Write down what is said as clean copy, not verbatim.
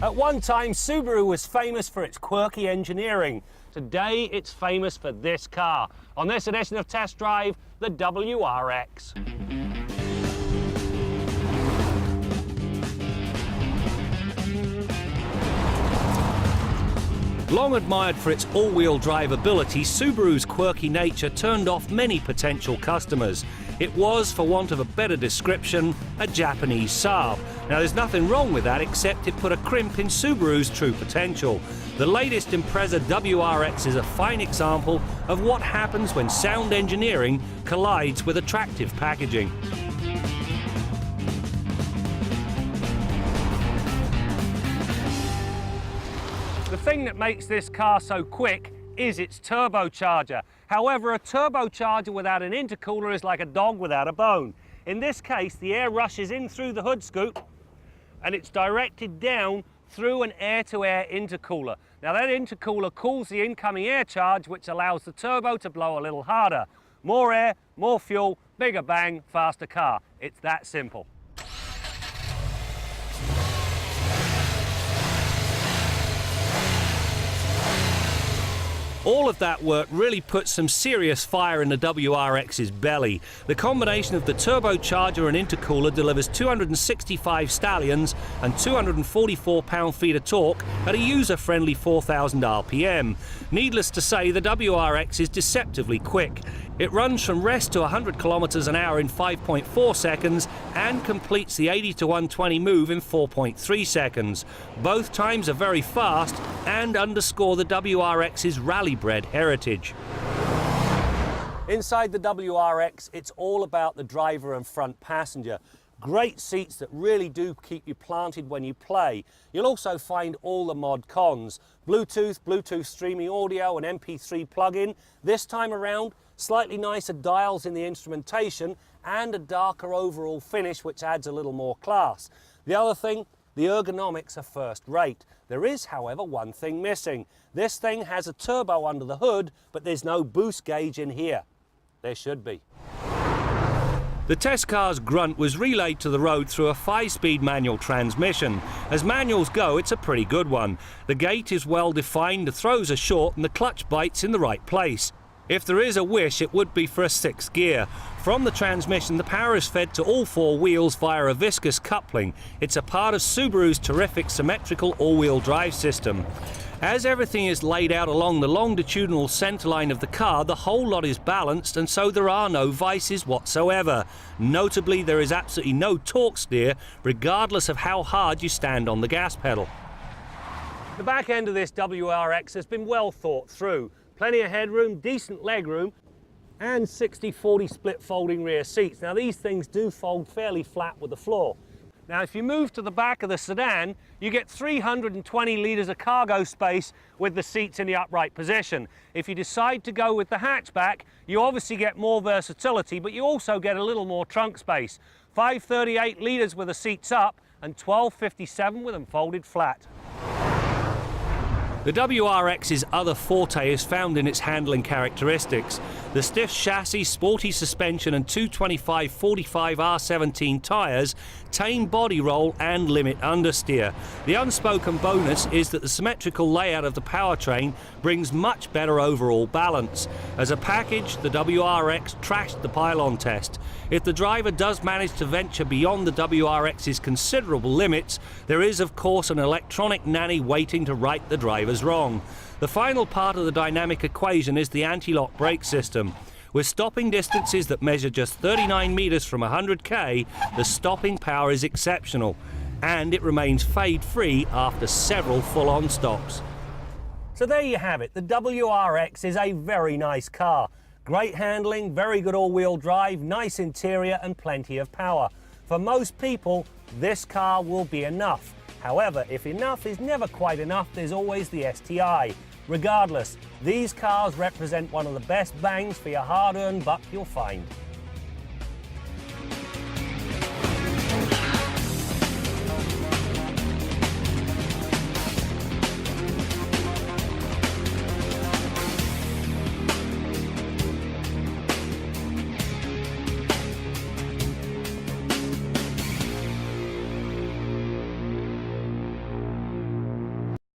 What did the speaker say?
At one time, Subaru was famous for its quirky engineering. Today, it's famous for this car. On this edition of Test Drive, the WRX. Long admired for its all-wheel drive ability, Subaru's quirky nature turned off many potential customers. It was, for want of a better description, a Japanese Saab. Now, there's nothing wrong with that, except it put a crimp in Subaru's true potential. The latest Impreza WRX is a fine example of what happens when sound engineering collides with attractive packaging. The thing that makes this car so quick is its turbocharger. However, a turbocharger without an intercooler is like a dog without a bone. In this case, the air rushes in through the hood scoop and it's directed down through an air-to-air intercooler. Now, that intercooler cools the incoming air charge, which allows the turbo to blow a little harder. More air, more fuel, bigger bang, faster car. It's that simple. All of that work really put some serious fire in the WRX's belly. The combination of the turbocharger and intercooler delivers 265 stallions and 244 pound-feet of torque at a user-friendly 4,000 RPM. Needless to say, the WRX is deceptively quick. It runs from rest to 100 kilometers an hour in 5.4 seconds and completes the 80 to 120 move in 4.3 seconds. Both times are very fast and underscore the WRX's rally-bred heritage. Inside the WRX, it's all about the driver and front passenger. Great seats that really do keep you planted when you play. You'll also find all the mod cons. Bluetooth streaming audio, an MP3 plug-in. This time around, slightly nicer dials in the instrumentation and a darker overall finish, which adds a little more class. The other thing, the ergonomics are first rate. There is, however, one thing missing. This thing has a turbo under the hood, but there's no boost gauge in here. There should be. The test car's grunt was relayed to the road through a 5-speed manual transmission. As manuals go, it's a pretty good one. The gate is well defined, the throws are short, and the clutch bite's in the right place. If there is a wish, it would be for a 6th gear. From the transmission, the power is fed to all 4 wheels via a viscous coupling. It's a part of Subaru's terrific symmetrical all-wheel drive system. As everything is laid out along the longitudinal centerline of the car, the whole lot is balanced, and so there are no vices whatsoever. Notably, there is absolutely no torque steer, regardless of how hard you stand on the gas pedal. The back end of this WRX has been well thought through. Plenty of headroom, decent legroom, and 60/40 split folding rear seats. Now, these things do fold fairly flat with the floor. Now, if you move to the back of the sedan, you get 320 litres of cargo space with the seats in the upright position. If you decide to go with the hatchback, you obviously get more versatility, but you also get a little more trunk space. 538 litres with the seats up and 1257 with them folded flat. The WRX's other forte is found in its handling characteristics. The stiff chassis, sporty suspension and 225/45 R17 tyres tame body roll and limit understeer. The unspoken bonus is that the symmetrical layout of the powertrain brings much better overall balance. As a package, the WRX trashed the pylon test. If the driver does manage to venture beyond the WRX's considerable limits, there is of course an electronic nanny waiting to right the driver's wrong. The final part of the dynamic equation is the anti-lock brake system. With stopping distances that measure just 39 metres from 100k, the stopping power is exceptional, and it remains fade-free after several full-on stops. So there you have it. The WRX is a very nice car. Great handling, very good all-wheel drive, nice interior and plenty of power. For most people, this car will be enough. However, if enough is never quite enough, there's always the STI. Regardless, these cars represent one of the best bangs for your hard-earned buck you'll find.